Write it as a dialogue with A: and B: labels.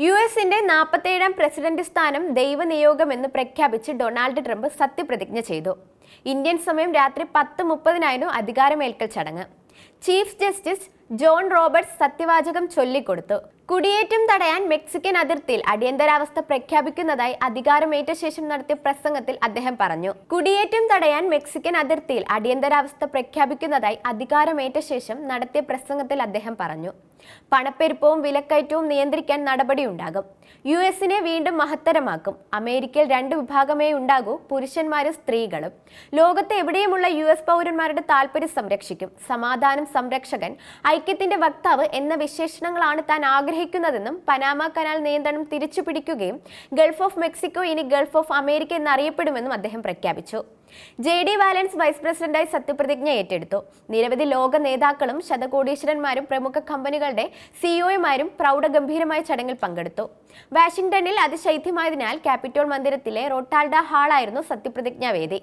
A: യുഎസിന്റെ 47ാം president സ്ഥാനം ദൈവനിയോഗമെന്ന് പ്രഖ്യാപിച്ച് Donald Trump സത്യപ്രതിജ്ഞ ചെയ്തു. ഇന്ത്യൻ സമയം രാത്രി 10:30 അധികാരമേൽക്കൽ ചടങ്ങ്. ചീഫ് ജസ്റ്റിസ് ജോൺ റോബർട്ട്സ് സത്യവാചകം ചൊല്ലിക്കൊടുത്തു. കുടിയേറ്റം തടയാൻ മെക്സിക്കൻ അതിർത്തിയിൽ അടിയന്തരാവസ്ഥ പ്രഖ്യാപിക്കുന്നതായി അധികാരമേറ്റ ശേഷം നടത്തിയ പ്രസംഗത്തിൽ അദ്ദേഹം പറഞ്ഞു. കുടിയേറ്റം തടയാൻ മെക്സിക്കൻ അതിർത്തിയിൽ അടിയന്തരാവസ്ഥ പ്രഖ്യാപിക്കുന്നതായി അധികാരമേറ്റ ശേഷം നടത്തിയ പ്രസംഗത്തിൽ അദ്ദേഹം പറഞ്ഞു. പണപ്പെരുപ്പവും വിലക്കയറ്റവും നിയന്ത്രിക്കാൻ നടപടിയുണ്ടാകും. യുഎസിനെ വീണ്ടും മഹത്തരമാക്കും. അമേരിക്കയിൽ 2 വിഭാഗമേ ഉണ്ടാകൂ, പുരുഷന്മാരും സ്ത്രീകളും. ലോകത്ത് എവിടെയുമുള്ള യുഎസ് പൗരന്മാരുടെ താൽപര്യം സംരക്ഷിക്കും. സമാധാനം സംരക്ഷകൻ, ഐക്യത്തിന്റെ വക്താവ് എന്ന വിശേഷണങ്ങളാണ് താൻ ആഗ്രഹിക്കുന്നതെന്നും പനാമ കനാൽ നിയന്ത്രണം തിരിച്ചുപിടിക്കുകയും ഗൾഫ് ഓഫ് മെക്സിക്കോ ഇനി ഗൾഫ് ഓഫ് അമേരിക്ക എന്നറിയപ്പെടുമെന്നും അദ്ദേഹം പ്രഖ്യാപിച്ചു. JD വാലൻസ് വൈസ് പ്രസിഡന്റായി സത്യപ്രതിജ്ഞ ഏറ്റെടുത്തു. നിരവധി ലോക നേതാക്കളും ശതകോടീശ്വരന്മാരും പ്രമുഖ കമ്പനികളുടെ സിഇഒമാരും പ്രൗഢഗംഭീരമായ ചടങ്ങിൽ പങ്കെടുത്തു. വാഷിംഗ്ടണിൽ അതിശൈത്യമായതിനാൽ ക്യാപിറ്റോൾ മന്ദിരത്തിലെ റൊട്ടാൽഡ ഹാളായിരുന്നു സത്യപ്രതിജ്ഞാ വേദി.